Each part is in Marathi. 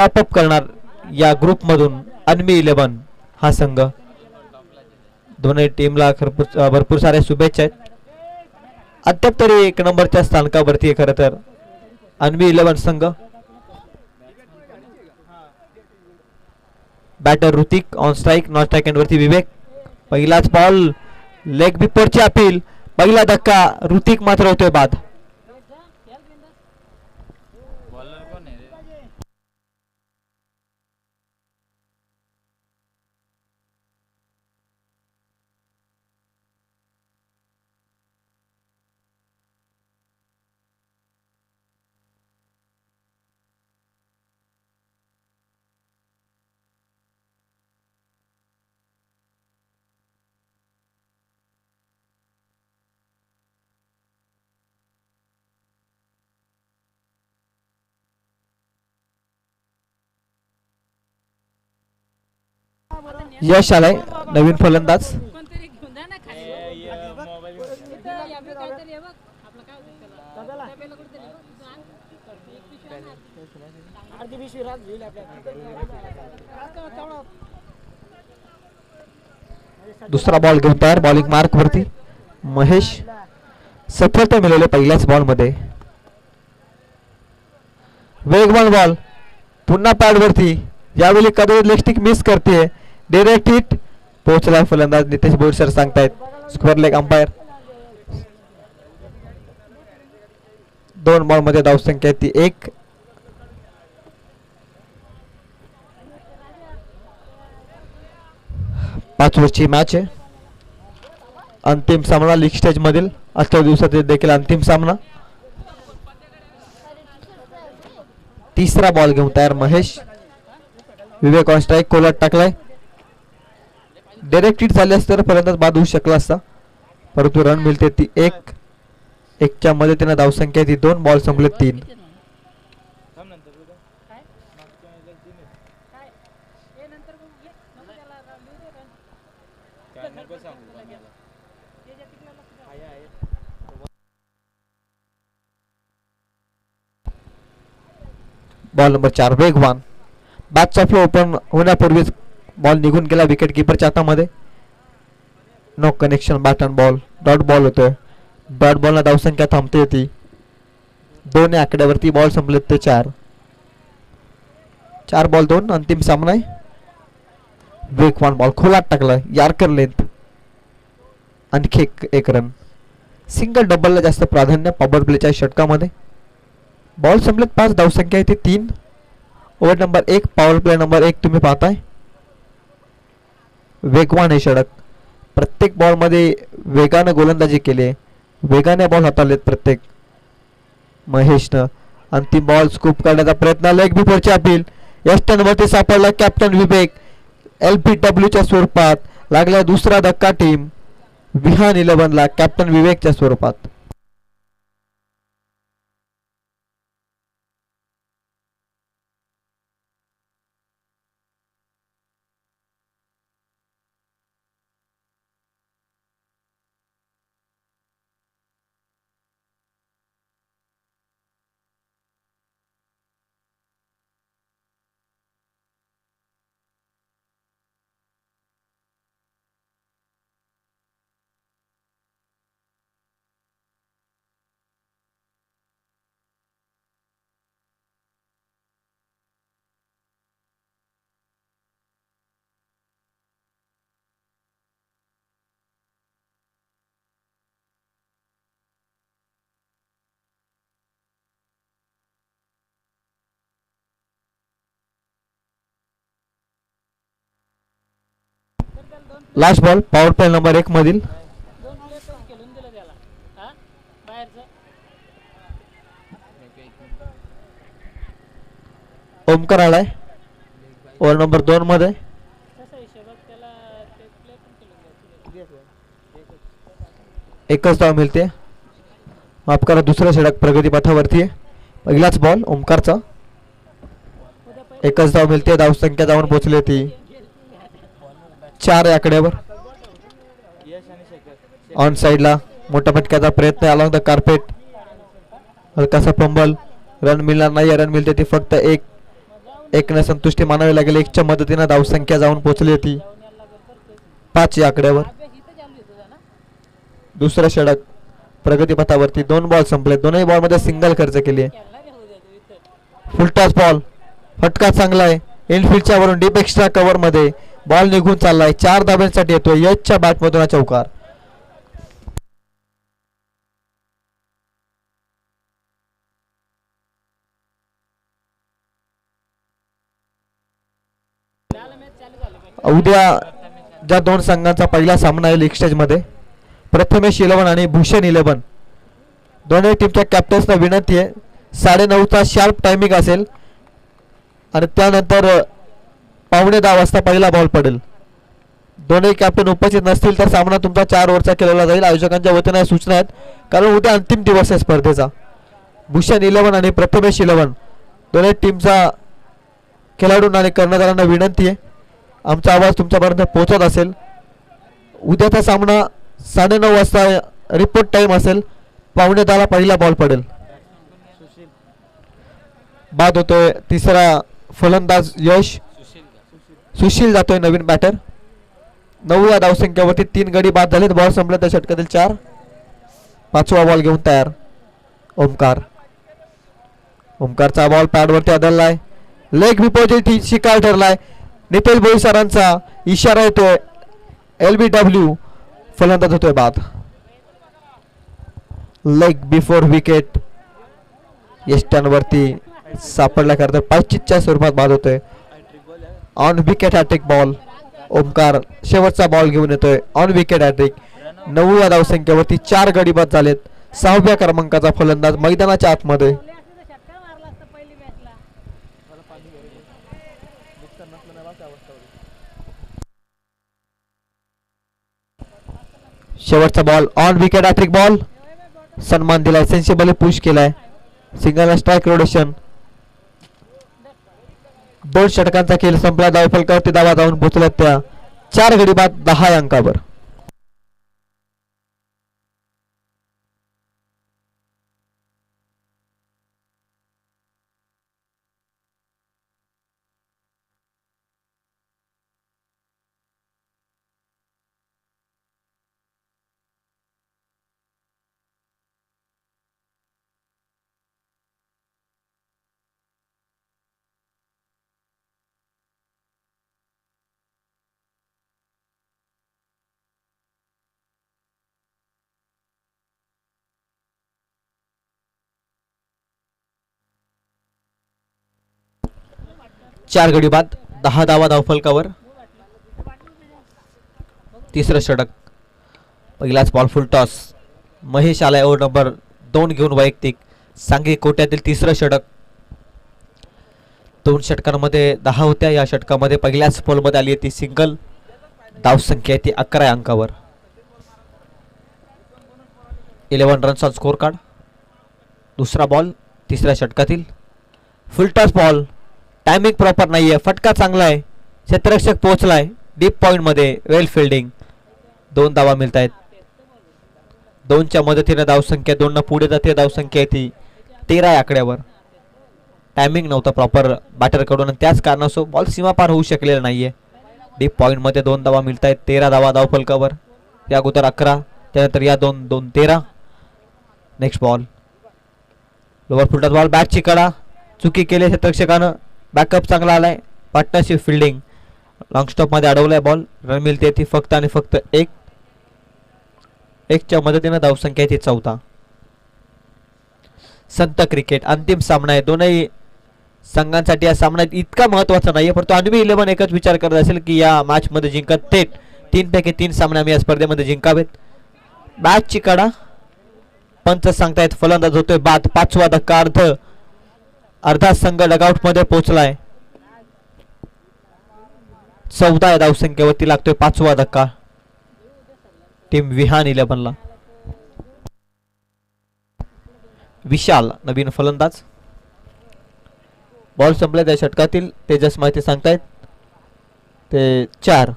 अप करणार या ग्रुप मधून अनमी 11 हा संघ. दोन्ही टीमला भरपूर साऱ्या शुभेच्छा आहेत. अद्याप तरी 1 नंबरच्या स्थानकावरती आहे खरं तर अनमी 11 संघ. Batter Hrithik on strike, non strike वरती विवेक. पहिलाच बॉल लेग बिफोरची अपील, पहिला धक्का, ऋतिक मात्र होतोय बाद. यश आलाय नवीन फलंदाज. दुसरा बॉल घेऊन तयार, बॉलिंग मार्क वरती महेश. सफलता मिळाली पहिल्याच बॉल मध्ये. वेगवान बॉल पुन्हा पॅड वरती, यावेळी कधी लेग मिस करते. डायरेक्ट हिट पोहोचला फलंदाज नितेश बोरसर सांगतायत. Square leg umpire. 2 बॉल मध्ये धावसंख्या ती 1. पाच ओव्हरची मॅच आहे. अंतिम सामना लीग स्टेज मधील 8व्या दिवसातील देखील अंतिम सामना. तिसरा बॉल घेऊन तयार महेश. विवेक ऑन स्ट्राइक, कोलट टाकलाय. डायरेक्ट हिट झाली असते तर फलंदाज बाद होऊ शकला असता, परंतु रन मिळते ती 1. 1च्या मदतीने धावसंख्या ती 2. बॉल संपले 3. बॉल नंबर 4 वेगवान. बॅटचा फ्लो ओपन होण्यापूर्वीच बॉल निघून गेला विकेट कीपरच्या हातामध्ये. No connection, bat and ball. Dot ball होतोय. डॉट बॉलला धावसंख्या थांबते होती 2 आकड्यावरती. बॉल संपले ते 4. 4 बॉल 2 अंतिम सामना आहे. वेगवान बॉल खोलात टाकलाय, यार्कर लेंथ. आणखी एक रन. सिंगल डबलला जास्त प्राधान्य पॉवर प्लेच्या षटकामध्ये. बॉल संपलेत 5, धावसंख्या आहे ती 3. Over number 1, power play number 1 तुम्ही पाहताय. वेगवान आहे षटक. प्रत्येक बॉल मध्ये वेगाने गोलंदाजी केली, वेगाने बॉल हाताळलेत प्रत्येक महेशनं. अंतिम बॉल स्कूप करण्याचा प्रयत्न, लेग बिफोरची अपील. यष्टनवरती सापडला कॅप्टन विवेक. LPWच्या स्वरूपात लागला दुसरा धक्का टीम विहान 11ला कॅप्टन विवेकच्या स्वरूपात. Last ball power play number 1 मधील. ओमकार आलाय ओव्हर नंबर 2 मध्ये. एकच धाव मिळते. माफ करा, दुसरा षटक प्रगती पथावरती आहे. पहिलाच बॉल ओमकारचा. एकच धाव मिळते. धावसंख्या जाऊन पोहोचली ती 4 आकड्यावर. ऑन साइडला मोठा फटक्याचा प्रयत्न अलॉंग द कार्पेट. हलकासा फंबल. रन मिळणार नाही. रन मिळते ती फक्त 1. एकने संतुष्टी मानावी लागेल. 1च्या मदतीने धावसंख्या जाऊन पोहोचली होती 5 या आकड्यावर. दुसरं षटक प्रगतीपथावरती. 2 बॉल संपले. दोनही बॉल मध्ये सिंगल खर्च केली आहे. Full toss ball. फटका चांगला आहे. इनफिल्डच्या वरून डीप एक्स्ट्रा कव्हर मध्ये बॉल निघून चाललाय. 4 धाब्यांसाठी येतोय. यशच्या बॅटमधून चौकार. उद्या ज्या 2 संघांचा पहिला सामना आहे लीग स्टेज मध्ये, प्रथमेश 11 आणि भूषण 11, दोन्ही टीमच्या कॅप्टन्सना विनंती आहे 9:30चा शार्प टायमिंग असेल आणि त्यानंतर 9:15 वाजता पहिला बॉल पडेल. दोन्ही कॅप्टन उपस्थित नसतील तर सामना तुमचा 4 ओव्हरचा केला जाईल. आयोजकांच्या वतीने सूचना आहेत कारण उद्या अंतिम दिवस आहे स्पर्धेचा. भूषण 11 आणि प्रथमेश 11 दोन्ही टीमचा खेळाडूंना आणि कर्णधारांना विनंती आहे आमचा आवाज तुमच्यापर्यंत पोहोचत असेल. उद्याचा सामना 9:30 वाजता रिपोर्ट टाइम असेल. 9:15 पहिला बॉल पडेल. बाद होतोय तिसरा फलंदाज यश. सुशील जातोय नवीन बॅटर. 9 या धावसंख्येवरती 3 गडी बाद झालेत. बॉल संपला त्या षटकातील 4. 5वा बॉल घेऊन तयार ओमकार. ओमकारचा बॉल पॅडवरती आदळलाय. लेग विपोजिट शिकार ठरलाय. नितेश भोई सरांचा इशारा येतोय. LBW फलंदाज होतोय बाद. लेग बिफोर विकेट यष्ट्यांवरती सापडल्याकरता 25च्या स्वरूपात बाद होतोय. On wicket hat trick ball. Omkar शेवटचा बॉल घेऊन येतोय. On wicket hat trick. 9 या धावसंख्येवरती 4 गडी बाद झालेत. 6व्या क्रमांकाचा फलंदाज मैदानाच्या आतमध्ये. शेवटचा ball on wicket hat trick ball. सन्मान दिलाय. सेन्सिबली पुश केलाय. Single strike rotation. 2 षटकांचा खेळ संपला. धावफलकावरती धावा जाऊन पोहोचल्यात त्या 4 गडी बाद 10 अंकावर. चार गडी बाद 10 धावा धावफलकावर. तिसरं षटक. पहिलाच बॉल फुल टॉस. महेश आलाय ओव्हर नंबर 2 घेऊन वैयक्तिक. सांघिक कोट्यातील तिसरं षटक. 2 षटकांमध्ये 10 होत्या. या षटकामध्ये पहिल्याच बॉलमध्ये आली ती सिंगल. धावसंख्या ती 11 अंकावर. 11 रन्स ऑन स्कोर कार्ड. दुसरा बॉल तिसऱ्या षटकातील. Full toss ball. Timing proper नाहीये. फटका चांगला आहे. क्षेत्ररक्षक पोहोचलाय डीप पॉइंट मध्ये. वेल फिल्डिंग. 2 धावा मिळत आहेत. 2च्या मदतीने धावसंख्या 2 न पुढे जाते. धावसंख्या ती 13 आकड्यावर. टायमिंग नव्हता प्रॉपर बॅटर कडून त्याच कारणासो बॉल सीमा पार होऊ शकलेला नाहीये. डीप पॉइंट मध्ये 2 धावा मिळत आहेत. 13 धावा धावफलकावर. या अगोदर 11. त्यानंतर या 2 13. Next ball. Lower full toss ball. बॅटची कडा चुकी केली क्षेत्ररक्षकानं. बॅकअप चांगला आलाय. Partnership fielding. लॉंग स्टॉप मध्ये अडवलाय बॉल. रन मिळते ती फक्त आणि फक्त 1. 1च्या मदतीने धावसंख्या ती 14. संत क्रिकेट अंतिम सामना आहे. दोनही संघांसाठी हा सामना इतका महत्वाचा नाहीये परंतु अन्वी 11 एकच विचार करत असेल की या मॅच मध्ये जिंकत थेट 3 पैकी 3 सामने आम्ही या स्पर्धेमध्ये जिंकावेत. बॅटची कडा. पंच सांगतायत फलंदाज होतोय बाद. 5वा धक्का. अर्धा संघ लगआउट मध्ये पोहोचलाय. 14 धावसंख्येवरती लागतोय 5वा धक्का टीम विहान 11 ला. विशाल नवीन फलंदाज. बॉल संपला त्या षटकातील. तेजस माहिती सांगतायत ते 4.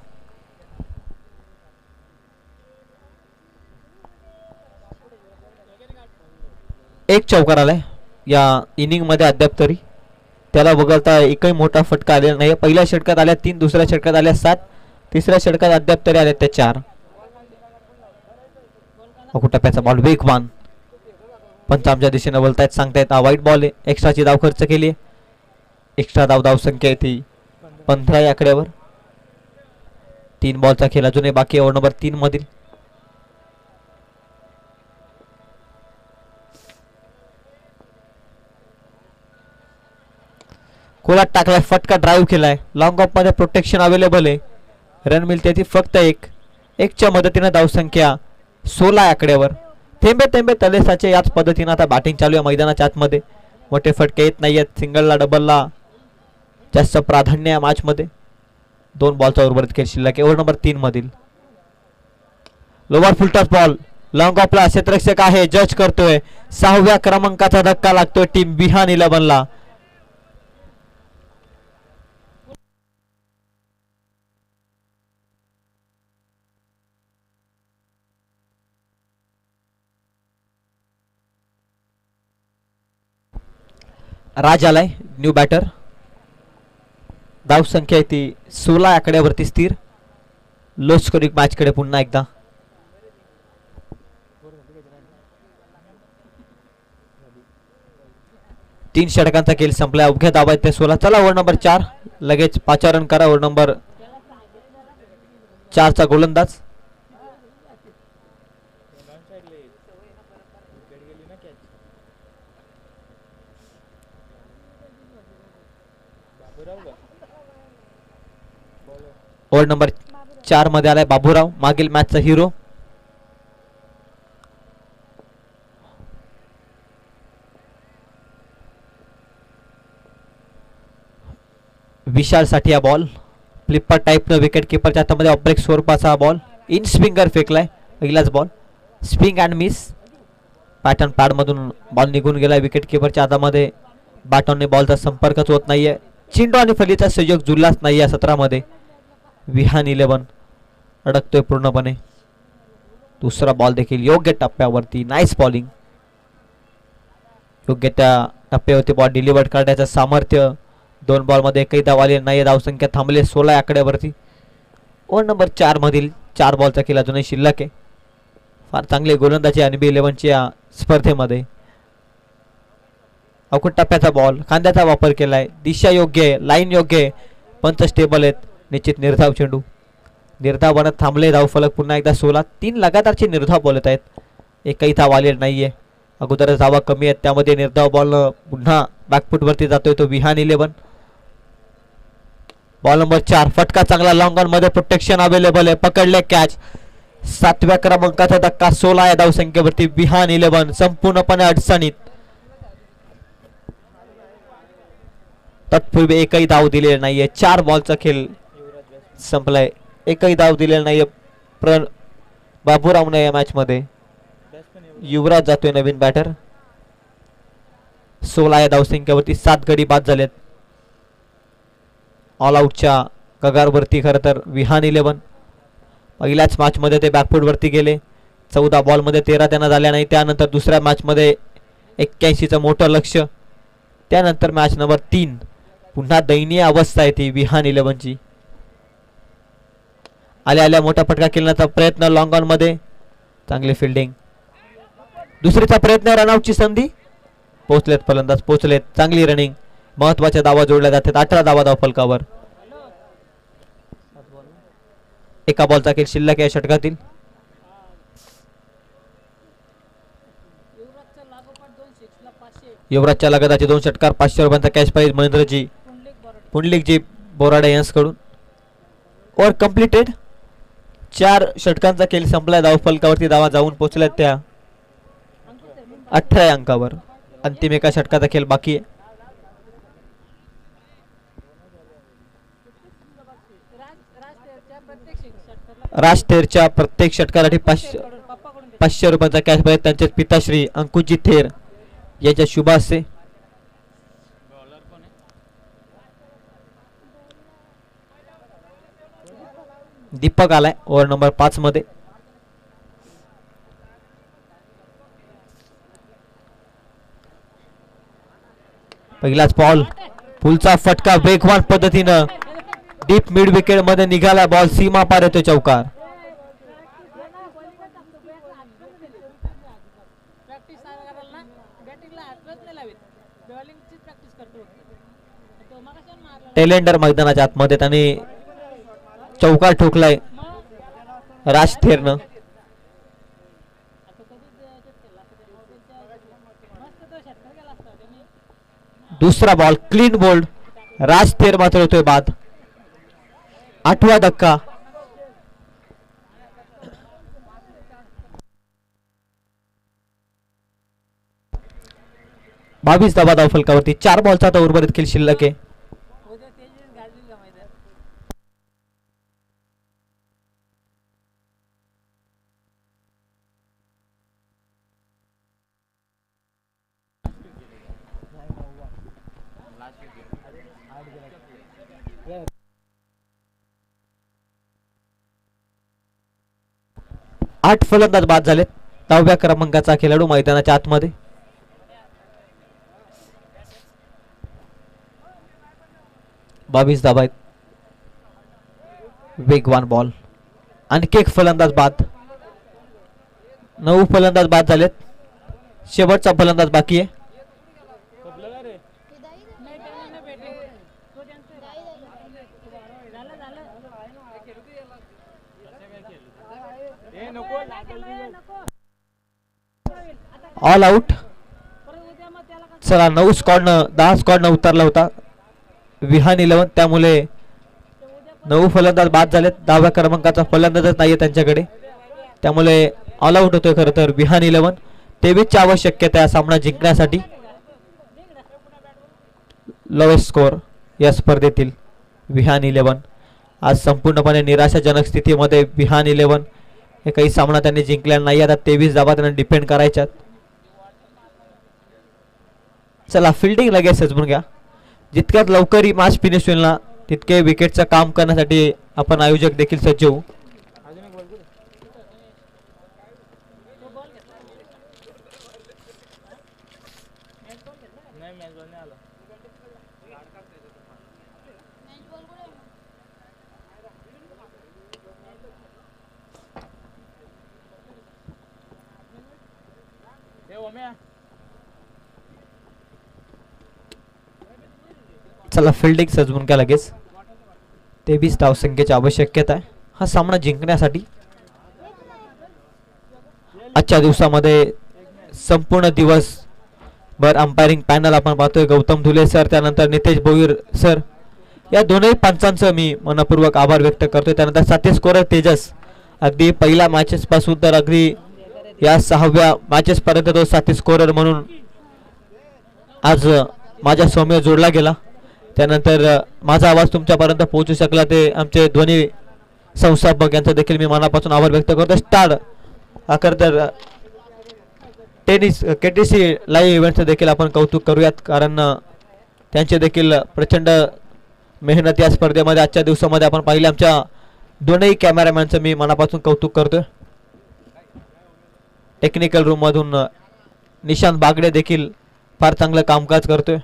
एक चौकार आलाय या इनिंग मध्ये अद्याप तरी. त्याला वगळता एकही मोठा फटका आलेला नाही. पहिल्या षटकात आल्या 3, दुसऱ्या षटकात आल्या 7, तिसऱ्या षटकात अद्याप तरी आल्या त्या 4. टप्प्याचा बॉल वेगवान, पंच आमच्या दिशेने बोलतायत, सांगतायत हा वाईट बॉल आहे. एक्स्ट्राची धाव खर्च केली. एक्स्ट्रा धाव संख्या आहे ती 15 या आकड्यावर. 3 बॉलचा खेळ अजूनही बाकी. ओव्हर नंबर 3 मधील कोलाट टाकलाय, फटका ड्राईव्ह केलाय. लॉंग ऑफ मध्ये प्रोटेक्शन अवेलेबल आहे. रन मिळते ती फक्त 1च्या मदतीने धावसंख्या 16 आकड्यावर. थेंबे थेंबे तले साचे. याच पद्धतीने आता बॅटिंग चालू आहे मैदानाच्या आतमध्ये. मोठे फटके येत नाहीयेत. सिंगलला डबलला जास्त प्राधान्य आहे मॅच मध्ये. 2 बॉलचा उर्वरित खेळ शिल्लक आहे. ओव्हर नंबर 3 मधील लोवर फुलटॉस बॉल. लॉंग ऑफला क्षेत्ररक्षक आहे, जज करतोय. 6व्या क्रमांकाचा धक्का लागतोय टीम बिहान 11ला. राज आलाय, न्यू बॅटर. धाव संख्या आहे ती 16 आकड्यावरती स्थिर. लो स्कोरिंग मॅच कडे पुन्हा एकदा. तीन षटकांचा खेळ संपला. अवघ्या धावा आहेत ते 16. चला ओव्हर नंबर 4 लगेच 5 रन करा. ओव्हर नंबर 4चा गोलंदाज ओव्हर नंबर 4 मध्ये आलाय बाबूराव, मागील मॅचचा हिरो. विशाल साठी हा बॉल. फ्लिपर टाइप न विकेट किपरच्या हातामध्ये ऑफ ब्रेक स्वरूपाचा हा बॉल. इन स्विंगर फेकलाय. पहिलाच ball swing and miss. Pattern pad मधून बॉल निघून गेलाय विकेट किपरच्या हातामध्ये. बॅटॉनने बॉलचा संपर्कच होत नाहीये. चिंडू आणि फलीचा संयोग जुळलाच नाहीये 17 मध्ये. विहान 11 अडकतोय पूर्णपणे. दुसरा बॉल देखील योग्य टप्प्यावरती. Nice bowling. योग्य त्या टप्प्यावरती बॉल डिलिव्हर करण्याचं सामर्थ्य. 2 बॉल मध्ये एकही धाव आली नाही. धावसंख्या थांबली 16 आकड्यावरती. ओव्हर नंबर 4 मधील 4 बॉलचा खेळ अजूनही शिल्लक आहे. फार चांगले गोलंदाजी एनबी 11च्या या स्पर्धेमध्ये. अवघड टप्प्याचा बॉल, खांद्याचा वापर केलाय. दिशा योग्य आहे, लाईन योग्य आहे. पंच स्टेबल आहेत. निश्चित निर्धाव चेंडू. निर्धाव बनत थांबले. धाव फलक पुन्हा एकदा 16. 3 लगातारचे निर्धाव बॉल येत आहेत. एकही धाव आलेला नाहीये. अगोदरच धावा कमी आहेत, त्यामध्ये निर्धाव बॉल पुन्हा बॅकफुट वरती जातोय तो विहान 11. बॉल नंबर 4 फटका चांगला. लॉंग ऑन मध्ये प्रोटेक्शन अवेलेबल आहे. पकडले कॅच. 7व्या क्रमांकाचा धक्का 16 या धावसंख्येवरती विहान 11 संपूर्णपणे अडचणीत. तत्पूर्वी एकही धाव दिलेला नाहीये. 4 बॉलचा खेळ संपलाय. एकही धाव दिलेला नाहीये बाबूरावने या मॅच मध्ये. युवराज जातोय नवीन बॅटर. 16 या धावसंख्येवरती 7 गडी बाद झालेत. ऑल आउटच्या कगारवरती खरं तर विहान 11. पहिल्याच मॅच मध्ये ते बॅकफुट वरती गेले. 14 बॉल मध्ये 13 त्यांना झाल्या नाही. त्यानंतर दुसऱ्या मॅच मध्ये 81चं मोठं लक्ष. त्यानंतर मॅच नंबर 3 पुन्हा दयनीय अवस्था आहे ती विहान 11ची. आल्या आल्या मोठा फटका खेळण्याचा प्रयत्न. लॉंग ऑन मध्ये चांगली फिल्डिंग. दुसरीचा प्रयत्न. रनआउटची संधी. पोहोचलेत फलंदाज, पोहोचलेत. चांगली रनिंग. महत्वाच्या धावा जोडल्या जातात. 18 धावा धाव फलकावर. एका बॉलचा खेळ शिल्लक आहे षटकातील. युवराजच्या लगाताची 2 षटकार. 500 रुपयांचा कॅश प्राइज महेंद्रजी पुंडलिकजी बोराडे यांच्याकडून. Over completed. 4 षटकांचा खेळ संपलाय. धाव फलकावरती धावा जाऊन पोहोचल्यात त्या 18 अंकावर. अंतिम एका षटकाचा खेळ बाकी आहे. राज थेरच्या प्रत्येक षटकासाठी 500 रुपयांचा कॅश प्राइज त्यांचे पिताश्री अंकुजी थेर याच्या शुभ हस्ते. दीपक आलाय ओव्हर नंबर 5 मध्ये. पहिलाच बॉल पुलचा फटका वेगवान पद्धतीनं डीप मिड विकेट मध्ये निघाला. बॉल सीमा पार येतो चौकार. टेलेंडर मैदानाच्या आतमध्ये त्याने चौकार ठोकलाय राज थेरनं. दुसरा बॉल क्लीन बोल्ड. राज थेर मात्र होतोय बाद. 8वा धक्का. बावीस धावा धाव फलकावरती. 4 बॉलचा आता उर्वरित खेळ शिल्लक आहे. आठ फलंदाज बाद झालेत. 9व्या क्रमांकाचा खेळाडू मैदानाच्या आतमध्ये. बावीस धावा आहेत. वेगवान बॉल. आणखी एक फलंदाज बाद. 9 फलंदाज बाद झालेत. शेवटचा फलंदाज बाकी आहे. All out. चला 9 स्कॉडनं 10 स्कॉडनं उतरला होता विहान 11. त्यामुळे 9 फलंदाज बाद झालेत. 10व्या क्रमांकाचा फलंदाजच नाहीये त्यांच्याकडे. त्यामुळे ऑल आउट होतोय खरं तर विहान 11. 23 ची आवश्यकता आहे सामना जिंकण्यासाठी. लोएस्ट स्कोर या स्पर्धेतील विहान 11. आज संपूर्णपणे निराशाजनक स्थितीमध्ये विहान 11 हे काही सामना त्यांनी जिंकलेला नाही. आता 23 धावा त्यांना डिफेंड करायच्यात. चला फिल्डिंग लगेच सजवून घ्या. जितक्यात लवकर ही मॅच फिनिश होईल ना तितके विकेटचं काम करण्यासाठी आपण आयोजक देखील सज्ज होऊ. चला फिल्डिंग सजवून घ्या लगेच. 23 धावसंख्येची आवश्यकता आहे हा सामना जिंकण्यासाठी. आजच्या दिवसामध्ये संपूर्ण दिवसभर अंपायरिंग पॅनल आपण पाहतोय. गौतम धुले सर, त्यानंतर नितेश भोईर सर, या दोनही पंचांचं मी मनपूर्वक आभार व्यक्त करतोय. त्यानंतर साथी स्कोरर तेजस, अगदी पहिल्या मॅचेस पासून तर अगदी या 6व्या मॅचेस पर्यंत तो साथी स्कोरर म्हणून आज माझ्या सौम्य जोडला गेला. त्यानंतर माझा आवाज तुमच्यापर्यंत पोहोचू शकला ते आमचे ध्वनी संस्थापक यांचा देखील मी मनापासून आभार व्यक्त करतो. स्टार आकर तर टेनिस KTC लाईव्ह इव्हेंटचं देखील आपण कौतुक करूयात, कारण त्यांचे देखील प्रचंड मेहनत या स्पर्धेमध्ये आजच्या दिवसामध्ये आपण पाहिले. आमच्या दोनही कॅमेरामॅनचं मी मनापासून कौतुक करतोय. टेक्निकल रूम मधून निशांत बागडे देखील फार चांगलं कामकाज करतोय.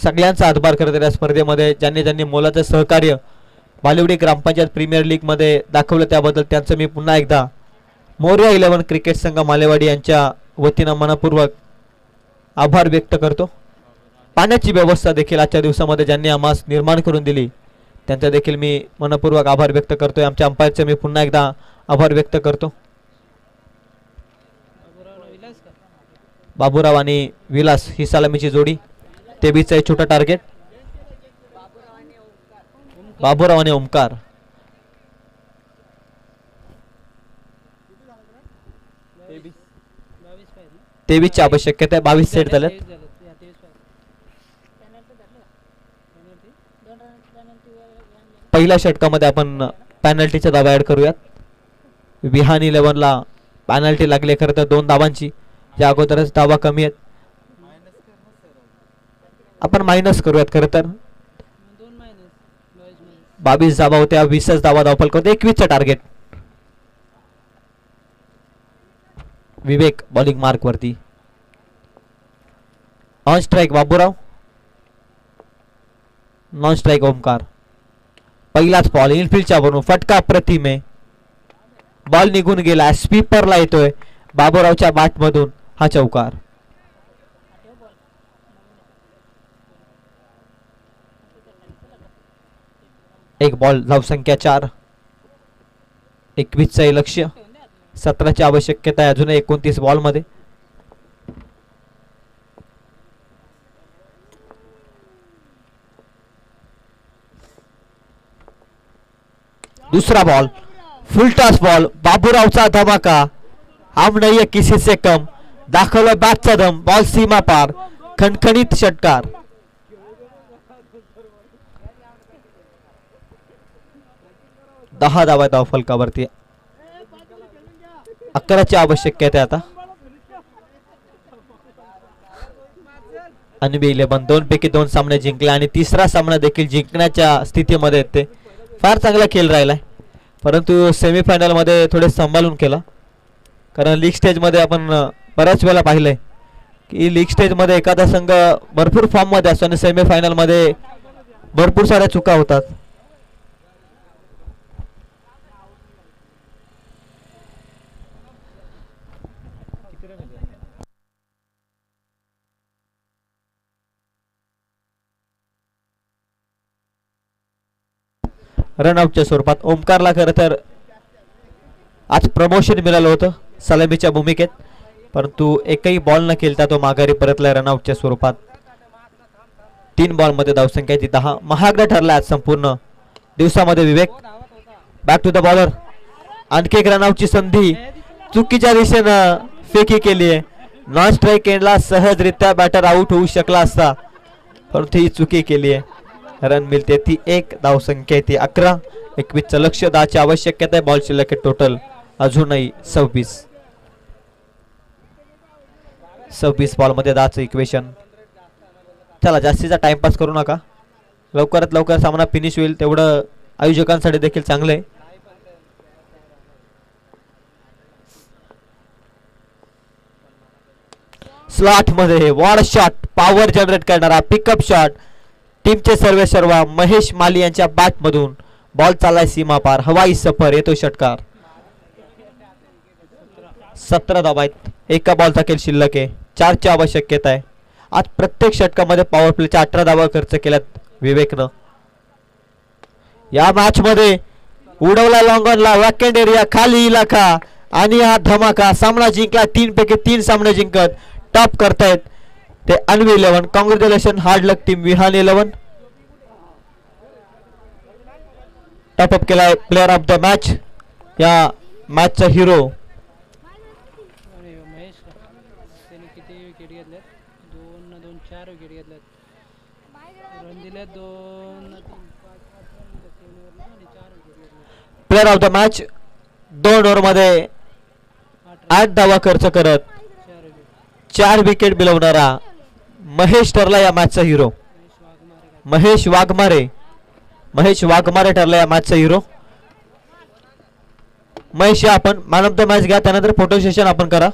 सगळ्यांचा आभार करतो या स्पर्धेमध्ये. ज्यांनी मोलाचं सहकार्य बालिवडी ग्रामपंचायत प्रीमियर लीग मध्ये दाखवलं त्याबद्दल त्यांचं मी पुन्हा एकदा मोरया 11 क्रिकेट संघ मालेवाडी यांच्या वतीनं मनपूर्वक आभार व्यक्त करतो. पाण्याची व्यवस्था देखील आजच्या दिवसामध्ये ज्यांनी आम्हास निर्माण करून दिली त्यांचा देखील मी मनपूर्वक आभार व्यक्त करतोय. आमच्या अंपायरचे मी पुन्हा एकदा आभार व्यक्त करतो. बाबूराव आणि विलास ही सलामीची जोडी. 23 छोटा टार्गेट. बाबूराव आणि ओमकार. तेवीसची आवश्यकता आहे. 22 सेट झालेत. पहिल्या षटकामध्ये आपण पॅनल्टीचा धावा ऍड करूयात. विहान 11 ला पॅनल्टी लागली खरं तर 2 धावांची. या अगोदरच धावा कमी आहेत. आपण मायनस करूयात खरं तर. 22 धावा होत्या. 20च धावा धावफलक होते. 21चं टार्गेट. विवेक बॉलिंग मार्क वरती. On strike Baburao. Non strike Omkar. पहिलाच बॉल इनफिल्डच्या वरून फटका प्रतिमे. बॉल निघून गेला. स्वीपरला येतोय बाबूरावच्या बॅट मधून हा चौकार. एक बॉल धावसंख्या 4. 21चं लक्ष्य. 17ची आवश्यकता आहे अजून 29 बॉल मध्ये. दुसरा बॉल फुल टॉस बॉल. बाबूरावचा धमाका. हम नहीं है किसी से कम. दाखवलं बॅटचा दम. बॉल सीमा पार. खणखणीत षटकार. दहा धावा धाव फलकावरती. 11ची आवश्यकता आहे आता. अनबी 11 2 पैकी 2 सामने जिंकले आणि तिसरा सामना देखील जिंकण्याच्या स्थितीमध्ये येते. फार चांगला खेळ राहिलाय परंतु सेमीफायनल मध्ये थोडे सांभाळून केला. कारण लीग स्टेज मध्ये आपण बऱ्याच वेळा पाहिलंय की लीग स्टेज मध्ये एखादा संघ भरपूर फॉर्म मध्ये असतो आणि सेमीफायनल मध्ये भरपूर साऱ्या चुका होतात. रनआउटच्या स्वरूपात ओमकारला खरं तर आज प्रमोशन मिळालं होतं सलामीच्या भूमिकेत परंतु एकही बॉल न खेळता तो माघारी परतला रनआउटच्या स्वरूपात. 3 बॉल मध्ये धावसंख्या 10. महागडा ठरला आज संपूर्ण दिवसामध्ये Vivek. Back to the bowler. आणखी एक रनआउटची संधी चुकीच्या दिशेनं फेकी केली आहे. नॉन स्ट्राईक एंडला सहजरित्या बॅटर आउट होऊ शकला असता परंतु ही चुकी केली आहे. रन मिळते ती 1. धावसंख्या ती 11. 21चं लक्ष्य. 10ची आवश्यकता आहे. बॉल शिल्लक टोटल अजूनही 26 बॉल मध्ये 10चं इक्वेशन. चला जास्तीचा टाइमपास करू नका. लवकरात लवकर सामना फिनिश होईल तेवढं आयोजकांसाठी देखील चांगलं आहे. स्लॉट मध्ये वॉड शॉट पॉवर जनरेट करणारा पिकअप शॉट. टीमचे सर्वेसर्वा महेश माली यांच्या बॅट मधून बॉल चाललाय सीमा पार. हवाई सफर. येतो षटकार. 17 धावा आहेत. एका बॉलचा खेळ शिल्लक आहे. 4ची आवश्यकता आहे. आज प्रत्येक षटकामध्ये पॉवर प्लेच्या 18 धावा खर्च केल्यात विवेकनं. या मॅच मध्ये उडवला लॉंगॉनला. वॅकंड एरिया खाली इलाका आणि हा धमाका. सामना जिंकला. 3 पैकी 3 सामने जिंकत टॉप करतायत ते Anvi 11. Congratulation. Hard luck team Vihan 11. Top up केलाय प्लेअर ऑफ द मॅच. या मॅचचा हिरो player of the match 2 over मध्ये 8 धावा खर्च करत 4 विकेट मिळवणारा महेश ठरला या मॅचचा हिरो. महेश वाघमारे ठरला या मॅचचा हिरो. महेश आपण मॅन ऑफ द मॅच घ्या त्यानंतर फोटो सेशन आपण करा.